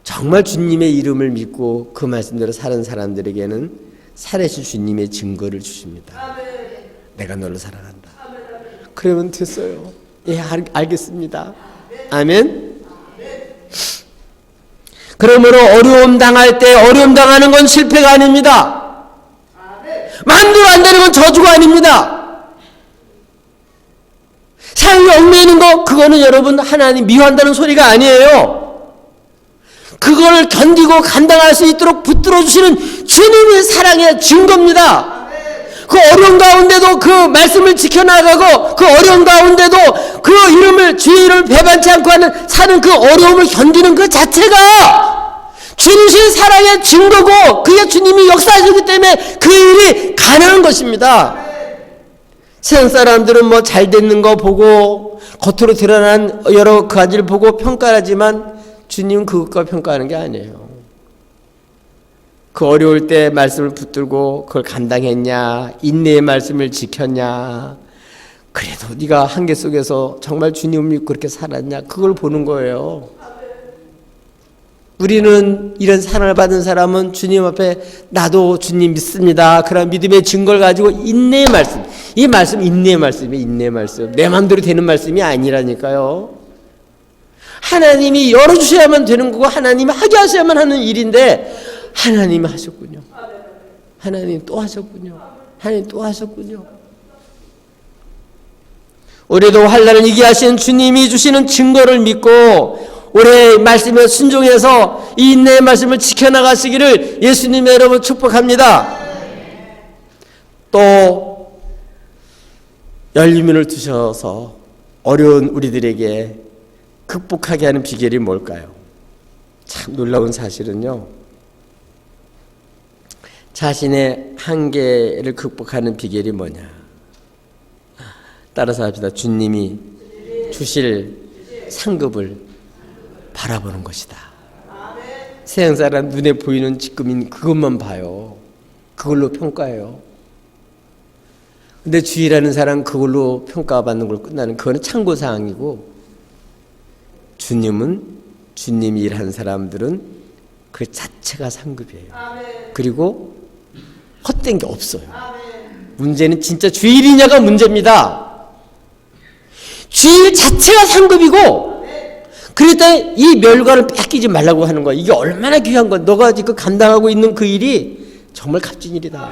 정말 주님의 이름을 믿고 그 말씀대로 사는 사람들에게는 살아계신 주님의 증거를 주십니다. 내가 너를 사랑한다. 그러면 됐어요. 알겠습니다. 아멘. 그러므로 어려움 당할 때 어려움 당하는 건 실패가 아닙니다. 마음대로 안 되는 건 저주가 아닙니다. 삶이 얽매이는 거 그거는 여러분 하나님 미워한다는 소리가 아니에요. 그걸 견디고 감당할 수 있도록 붙들어 주시는 주님의 사랑의 증거입니다. 그 어려운 가운데도 그 말씀을 지켜나가고 그 어려운 가운데도 그 이름을 주의 이름을 배반치 않고 사는 그 어려움을 견디는 그 자체가 주님의 사랑의 증거고 그게 주님이 역사하시기 때문에 그 일이 가능한 것입니다. 세상 사람들은 뭐 잘 됐는 거 보고 겉으로 드러난 여러 가지를 보고 평가하지만 주님은 그것과 평가하는 게 아니에요. 그 어려울 때 말씀을 붙들고 그걸 감당했냐, 인내의 말씀을 지켰냐, 그래도 네가 한계 속에서 정말 주님을 믿고 그렇게 살았냐, 그걸 보는 거예요. 우리는 이런 사랑을 받은 사람은 주님 앞에 나도 주님 믿습니다, 그런 믿음의 증거를 가지고 인내의 말씀, 이 말씀 인내의 말씀이에요. 인내의 말씀, 내 마음대로 되는 말씀이 아니라니까요. 하나님이 열어주셔야만 되는 거고 하나님이 하게 하셔야만 하는 일인데 하나님이 하셨군요. 하나님 또 하셨군요. 하나님 또 하셨군요. 올해도 환난을 이기게 하시는 주님이 주시는 증거를 믿고 올해 말씀에 순종해서 이 인내의 말씀을 지켜나가시기를 예수님의 이름으로 축복합니다. 또 열리문을 두셔서 어려운 우리들에게 극복하게 하는 비결이 뭘까요? 참 놀라운 사실은요, 자신의 한계를 극복하는 비결이 뭐냐? 따라서 합시다. 주님이 주실 상급을 바라보는 것이다. 세상 사람 눈에 보이는 지금인 그것만 봐요. 그걸로 평가해요. 근데 주의라는 사람 그걸로 평가받는 걸 끝나는, 그거는 참고사항이고, 주님은 주님이 일하는 사람들은 그 자체가 상급이에요. 그리고 헛된 게 없어요. 문제는 진짜 주일이냐가 문제입니다. 주일 자체가 상급이고, 그럴 때 이 멸관을 뺏기지 말라고 하는 거야. 이게 얼마나 귀한 거야. 너가 지금 감당하고 있는 그 일이 정말 값진 일이다.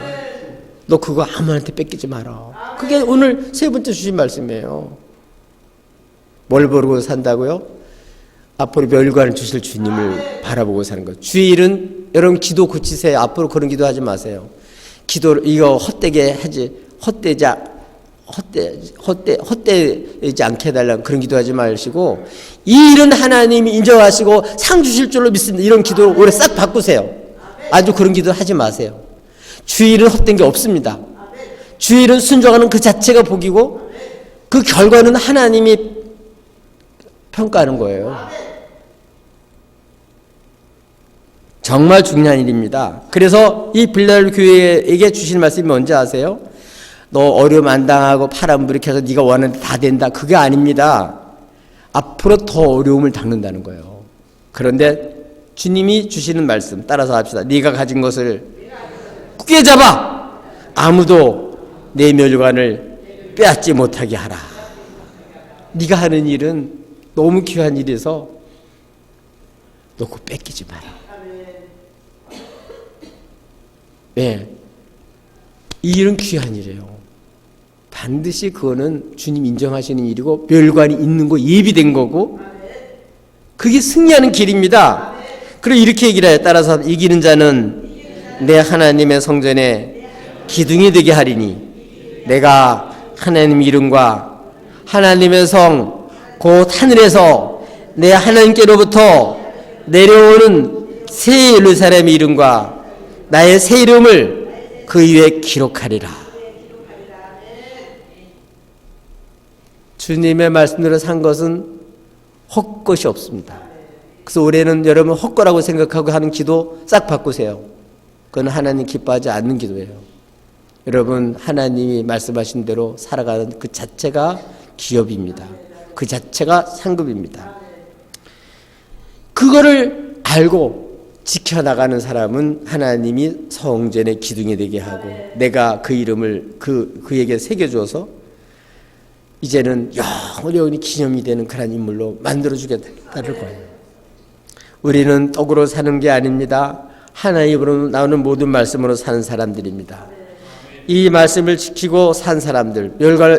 너 그거 아무한테 뺏기지 마라. 그게 오늘 세 번째 주신 말씀이에요. 뭘 모르고 산다고요? 앞으로 멸관을 주실 주님을 바라보고 사는 것. 주일은 여러분 기도 고치세요. 앞으로 그런 기도 하지 마세요. 기도 이거 헛되게 하지, 헛되지 않게 해달라는 그런 기도하지 마시고, 이 일은 하나님이 인정하시고 상 주실 줄로 믿습니다, 이런 기도를 올해 싹 바꾸세요. 아주 그런 기도 하지 마세요. 주일은 헛된 게 없습니다. 주일은 순종하는 그 자체가 복이고 그 결과는 하나님이 평가하는 거예요. 정말 중요한 일입니다. 그래서 이 빌라델 교회에게 주신 말씀이 뭔지 아세요? 너 어려움 안 당하고 파란부리켜서 네가 원하는 데 다 된다, 그게 아닙니다. 앞으로 더 어려움을 당는다는 거예요. 그런데 주님이 주시는 말씀 따라서 합시다. 네가 가진 것을 굳게 잡아 아무도 내 멸관을 빼앗지 못하게 하라. 네가 하는 일은 너무 귀한 일이어서 너 그거 뺏기지 마라. 네, 이 일은 귀한 일이에요. 반드시 그거는 주님 인정하시는 일이고 멸관이 있는 거 예비된 거고 그게 승리하는 길입니다. 그리고 이렇게 얘기를 해요. 따라서 이기는 자는 내 하나님의 성전에 기둥이 되게 하리니 내가 하나님 이름과 하나님의 성 곧 하늘에서 내 하나님께로부터 내려오는 새 예루살렘의 이름과 나의 새 이름을 그 위에 기록하리라. 주님의 말씀대로 산 것은 헛것이 없습니다. 그래서 올해는 여러분 헛거라고 생각하고 하는 기도 싹 바꾸세요. 그건 하나님 기뻐하지 않는 기도예요. 여러분 하나님이 말씀하신 대로 살아가는 그 자체가 기업입니다. 그 자체가 상급입니다. 그거를 알고 지켜나가는 사람은 하나님이 성전의 기둥이 되게 하고 내가 그 이름을 그에게 새겨줘서 이제는 영원히 기념이 되는 그런 인물로 만들어주겠다는 거예요. 우리는 떡으로 사는 게 아닙니다. 하나의 입으로 나오는 모든 말씀으로 사는 사람들입니다. 이 말씀을 지키고 산 사람들,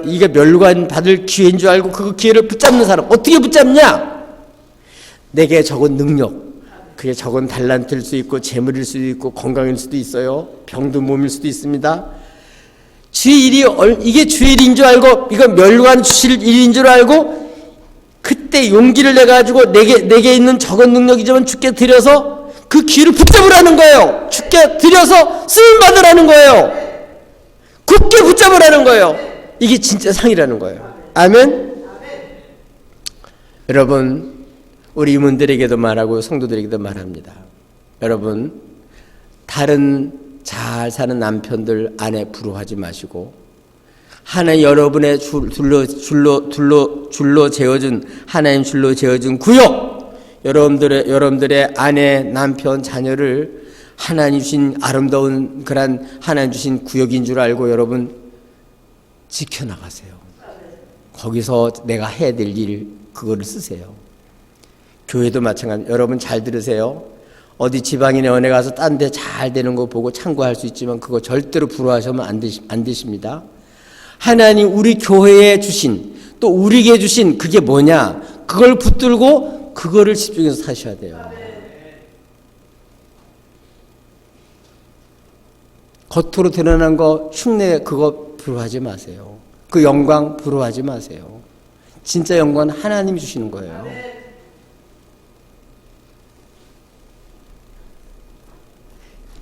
이게 멸관 받을 기회인 줄 알고 그 기회를 붙잡는 사람, 어떻게 붙잡냐? 내게 적은 능력, 그게 적은 달란트일 수 있고 재물일 수도 있고 건강일 수도 있어요. 병든 몸일 수도 있습니다. 주일이 이게 주일인 줄 알고 이건 멸관 주실 일인 줄 알고 그때 용기를 내 가지고 내게 있는 적은 능력이지만 주께 드려서 그 기회를 붙잡으라는 거예요. 주께 드려서 쓰임 받으라는 거예요. 굳게 붙잡으라는 거예요. 이게 진짜 상이라는 거예요. 아멘? 여러분, 우리 임원들에게도 말하고 성도들에게도 말합니다. 여러분, 다른 잘 사는 남편들 아내 부러워하지 마시고 하나님 여러분의 줄로 재어준 하나님 줄로 재어준 구역, 여러분들의 아내, 남편, 자녀를 하나님 주신 아름다운 그런 하나님 주신 구역인 줄 알고 여러분 지켜나가세요. 거기서 내가 해야 될 일 그거를 쓰세요. 교회도 마찬가지. 여러분 잘 들으세요. 어디 지방인의 은혜 가서 딴 데 잘 되는 거 보고 참고할 수 있지만 그거 절대로 부러워하시면 안 되십니다. 하나님 우리 교회에 주신 또 우리에게 주신 그게 뭐냐? 그걸 붙들고 그거를 집중해서 사셔야 돼요. 겉으로 드러난 거 흉내 그거 부러워하지 마세요. 그 영광 부러워하지 마세요. 진짜 영광은 하나님이 주시는 거예요.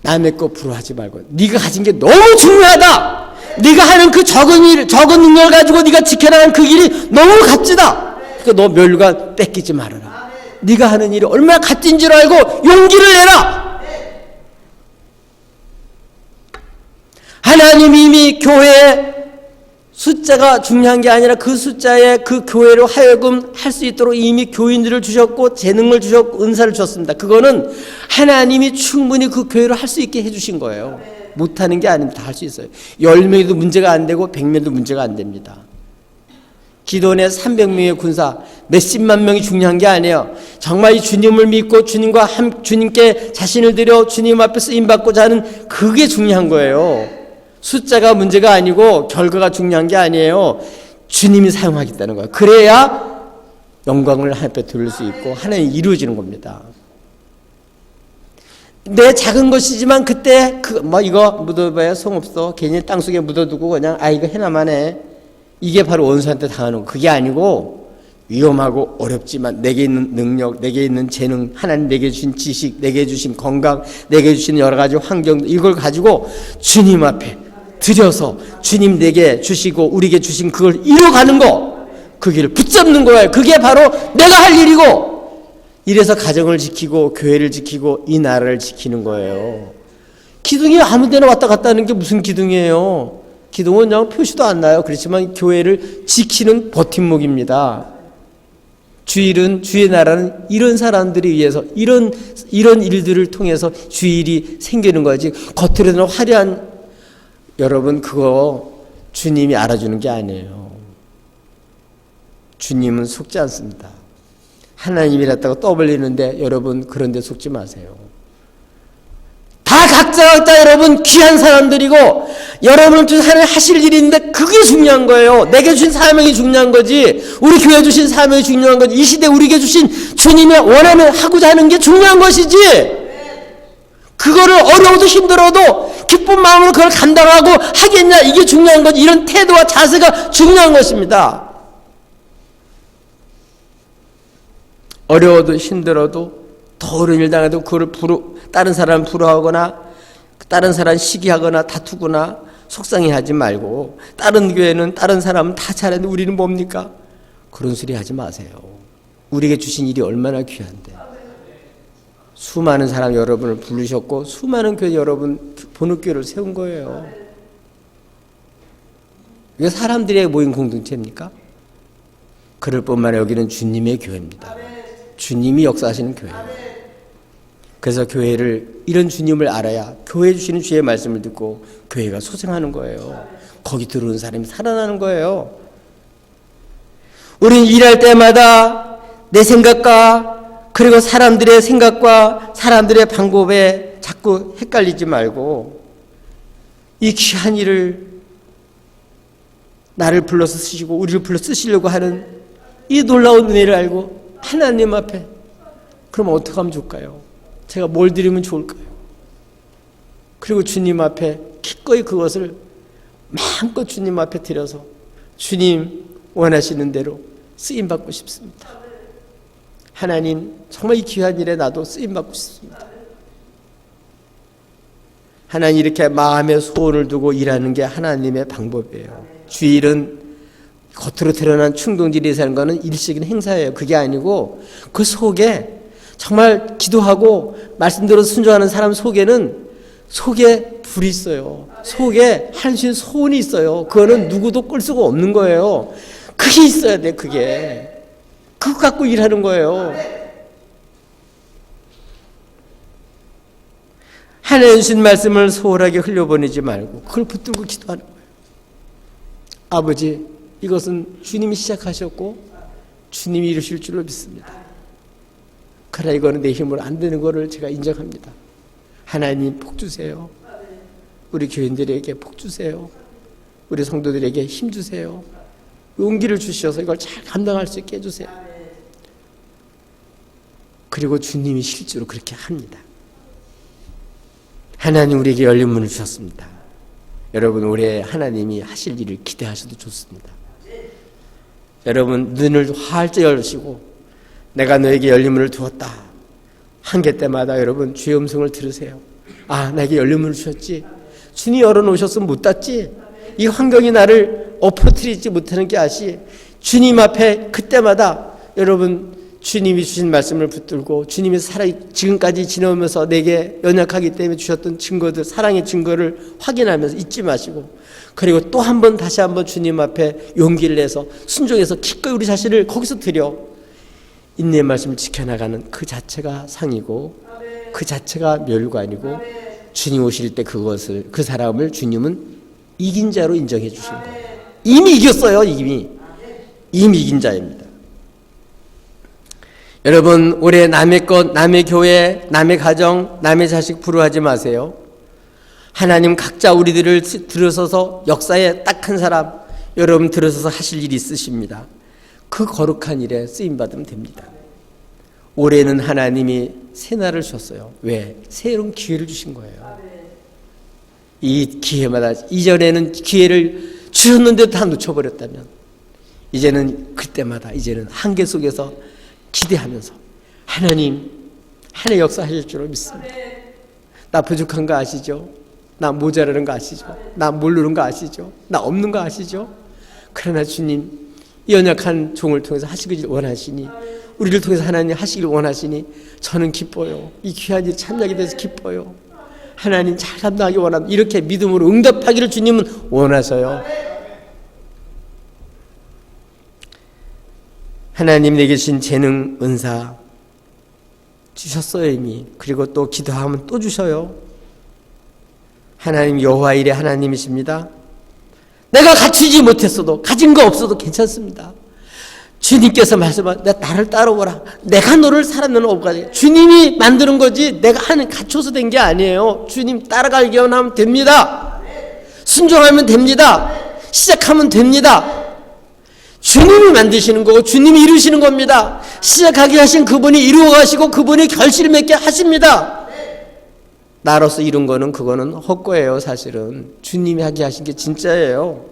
남의 거 부러워하지 말고 네가 가진 게 너무 중요하다. 네가 하는 그 적은 능력을 가지고 네가 지켜나가는 그 길이 너무 값지다. 그러니까 너 멸관 뺏기지 말아라. 네가 하는 일이 얼마나 값진 줄 알고 용기를 내라. 하나님이 이미 교회에 숫자가 중요한 게 아니라 그 숫자에 그 교회로 하여금 할 수 있도록 이미 교인들을 주셨고 재능을 주셨고 은사를 주셨습니다. 그거는 하나님이 충분히 그 교회로 할 수 있게 해주신 거예요. 못하는 게 아닙니다. 다 할 수 있어요. 10명도 문제가 안 되고 100명도 문제가 안 됩니다. 기도원의 300명의 군사 몇십만 명이 중요한 게 아니에요. 정말 이 주님을 믿고 주님께 자신을 드려 주님 앞에 쓰임받고자 하는 그게 중요한 거예요. 숫자가 문제가 아니고 결과가 중요한 게 아니에요. 주님이 사용하겠다는 거예요. 그래야 영광을 하나님 앞에 돌릴 수 있고 하나님이 이루어지는 겁니다. 내 작은 것이지만 그때 이거 묻어봐야 소용없어. 괜히 땅속에 묻어두고 그냥 이거 해나만 해. 이게 바로 원수한테 당하는 거. 그게 아니고 위험하고 어렵지만 내게 있는 능력, 내게 있는 재능, 하나님 내게 주신 지식, 내게 주신 건강, 내게 주신 여러 가지 환경, 이걸 가지고 주님 앞에 드려서 주님 내게 주시고 우리에게 주신 그걸 이뤄가는 거, 그 길을 붙잡는 거예요. 그게 바로 내가 할 일이고, 이래서 가정을 지키고 교회를 지키고 이 나라를 지키는 거예요. 기둥이 아무 데나 왔다 갔다 하는 게 무슨 기둥이에요. 기둥은 그냥 표시도 안 나요. 그렇지만 교회를 지키는 버팀목입니다. 주일은, 주의 나라는 이런 사람들이 위해서 이런 일들을 통해서 주일이 생기는 거지. 겉으로는 화려한, 여러분 그거 주님이 알아주는 게 아니에요. 주님은 속지 않습니다. 하나님이랬다고 떠벌리는데 여러분 그런 데 속지 마세요. 다 각자 여러분 귀한 사람들이고 여러분을 통해서 하나님 하실 일이 있는데 그게 중요한 거예요. 내게 주신 사명이 중요한 거지, 우리 교회 주신 사명이 중요한 거지, 이 시대 우리에게 주신 주님이 원하는 하고자 하는 게 중요한 것이지, 그거를 어려워도 힘들어도 기쁜 마음으로 그걸 감당하고 하겠냐, 이게 중요한 거지. 이런 태도와 자세가 중요한 것입니다. 어려워도 힘들어도 더 어려운 일 당해도 그걸 다른 사람 부러워하거나 다른 사람 시기하거나 다투거나 속상해하지 말고, 다른 교회는 다른 사람은 다 잘했는데 우리는 뭡니까? 그런 소리 하지 마세요. 우리에게 주신 일이 얼마나 귀한데. 수많은 사람 여러분을 부르셨고 수많은 교회 여러분 본업교회를 세운 거예요. 이게 사람들의 모인 공동체입니까? 그럴 뿐만 아니라 여기는 주님의 교회입니다. 주님이 역사하시는 교회예요. 그래서 교회를, 이런 주님을 알아야 교회 주시는 주의 말씀을 듣고 교회가 소생하는 거예요. 거기 들어오는 사람이 살아나는 거예요. 우리는 일할 때마다 내 생각과 그리고 사람들의 생각과 사람들의 방법에 자꾸 헷갈리지 말고 이 귀한 일을 나를 불러서 쓰시고 우리를 불러서 쓰시려고 하는 이 놀라운 은혜를 알고 하나님 앞에, 그럼 어떻게 하면 좋을까요? 제가 뭘 드리면 좋을까요? 그리고 주님 앞에 기꺼이 그것을 마음껏 주님 앞에 드려서 주님 원하시는 대로 쓰임받고 싶습니다. 하나님 정말 이 귀한 일에 나도 쓰임받고 싶습니다. 하나님 이렇게 마음에 소원을 두고 일하는 게 하나님의 방법이에요. 주일은 겉으로 드러난 충동질이 사는 거는 일시적인 행사예요. 그게 아니고 그 속에 정말 기도하고 말씀대로 순종하는 사람 속에는 속에 불이 있어요. 속에 한신 소원이 있어요. 그거는 누구도 끌 수가 없는 거예요. 그게 있어야 돼. 그게. 그거 갖고 일하는 거예요. 하나님 주신 말씀을 소홀하게 흘려보내지 말고 그걸 붙들고 기도하는 거예요. 아버지, 이것은 주님이 시작하셨고 주님이 이루실 줄로 믿습니다. 그러나 이거는 내 힘으로 안 되는 거를 제가 인정합니다. 하나님 복 주세요. 우리 교인들에게 복 주세요. 우리 성도들에게 힘 주세요. 용기를 주셔서 이걸 잘 감당할 수 있게 해주세요. 그리고 주님이 실제로 그렇게 합니다. 하나님 우리에게 열린 문을 주셨습니다. 여러분 올해 하나님이 하실 일을 기대하셔도 좋습니다. 여러분 눈을 활짝 열으시고 내가 너에게 열린 문을 두었다. 한개 때마다 여러분 주의 음성을 들으세요. 아, 나에게 열린 문을 주셨지. 주님이 열어놓으셨으면 못 닫지. 이 환경이 나를 엎어뜨리지 못하는 게 아시. 주님 앞에 그때마다 여러분 주님이 주신 말씀을 붙들고 주님이 지금까지 지나오면서 내게 연약하기 때문에 주셨던 증거들, 사랑의 증거를 확인하면서 잊지 마시고 그리고 또 한 번 다시 한번 주님 앞에 용기를 내서 순종해서 기꺼이 우리 자신을 거기서 드려 인내의 말씀을 지켜나가는 그 자체가 상이고 그 자체가 멸관이고 주님 오실 때 그것을 그 사람을 주님은 이긴 자로 인정해 주신 거예요. 이미 이겼어요. 이미 이긴 자입니다. 여러분 올해 남의 것, 남의 교회, 남의 가정, 남의 자식 부러워하지 마세요. 하나님 각자 우리들을 들어서서 역사에 딱 한 사람 여러분 들어서서 하실 일이 있으십니다. 그 거룩한 일에 쓰임받으면 됩니다. 올해는 하나님이 새날을 주셨어요. 왜? 새로운 기회를 주신 거예요. 이 기회마다 이전에는 기회를 주셨는데도 다 놓쳐버렸다면 이제는 그때마다 이제는 한계 속에서 기대하면서 하나님 역사하실 줄로 믿습니다. 나 부족한 거 아시죠? 나 모자라는 거 아시죠? 나 모르는 거 아시죠? 나 없는 거 아시죠? 그러나 주님 이 연약한 종을 통해서 하시길 원하시니 우리를 통해서 하나님 하시길 원하시니 저는 기뻐요. 이 귀한 일 참여하게 돼서 기뻐요. 하나님 잘 감당하기 원합니다. 이렇게 믿음으로 응답하기를 주님은 원하셔요. 하나님 내게 주신 재능, 은사 주셨어요 이미. 그리고 또 기도하면 또 주셔요. 하나님 여호와 일의 하나님이십니다. 내가 갖추지 못했어도 가진 거 없어도 괜찮습니다. 주님께서 말씀하시고 나를 따라오라. 내가 너를 사람들은 없가지. 주님이 만드는 거지 내가 갖춰서 된 게 아니에요. 주님 따라가기만 하면 됩니다. 순종하면 됩니다. 시작하면 됩니다. 주님이 만드시는 거고 주님이 이루시는 겁니다. 시작하게 하신 그분이 이루어 가시고 그분이 결실을 맺게 하십니다. 나로서 이룬 거는 그거는 헛거예요. 사실은 주님이 하게 하신 게 진짜예요.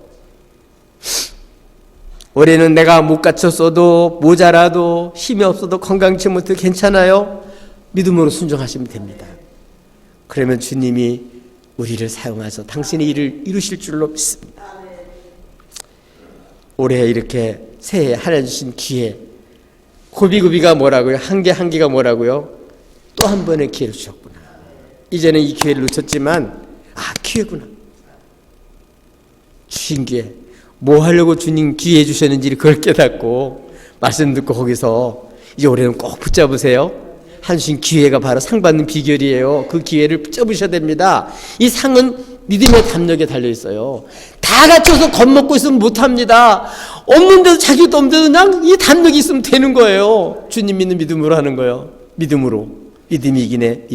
올해는 내가 못 갖췄어도 모자라도 힘이 없어도 건강치 못해도 괜찮아요. 믿음으로 순종하시면 됩니다. 그러면 주님이 우리를 사용하셔서 당신의 일을 이루실 줄로 믿습니다. 올해 이렇게 새해 하나님 주신 기회, 고비고비가 뭐라고요? 한계가 뭐라고요? 또 한 번의 기회를 주셨구나. 이제는 이 기회를 놓쳤지만 기회구나. 주신 기회. 뭐 하려고 주님 기회 주셨는지 그걸 깨닫고 말씀 듣고 거기서 이제 올해는 꼭 붙잡으세요. 한 주신 기회가 바로 상 받는 비결이에요. 그 기회를 붙잡으셔야 됩니다. 이 상은 믿음의 담력에 달려있어요. 다 갖춰서 겁먹고 있으면 못합니다. 없는데도 자기도 없는데도 그냥 이 담력이 있으면 되는 거예요. 주님 믿는 믿음으로 하는 거예요. 믿음으로. 믿음이 이기네.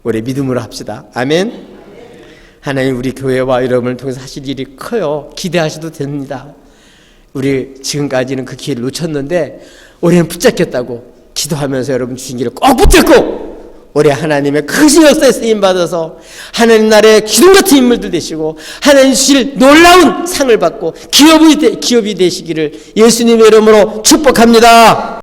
올해 믿음으로 합시다. 아멘. 하나님 우리 교회와 여러분을 통해서 하실 일이 커요. 기대하셔도 됩니다. 우리 지금까지는 그 기회를 놓쳤는데 올해는 붙잡겠다고 기도하면서 여러분 주신 길을 꼭 붙잡고 올해 하나님의 크신 역사에 쓰임받아서 하나님 나라의 기둥같은 인물들 되시고 하나님 주실 놀라운 상을 받고 기업이 되시기를 예수님의 이름으로 축복합니다.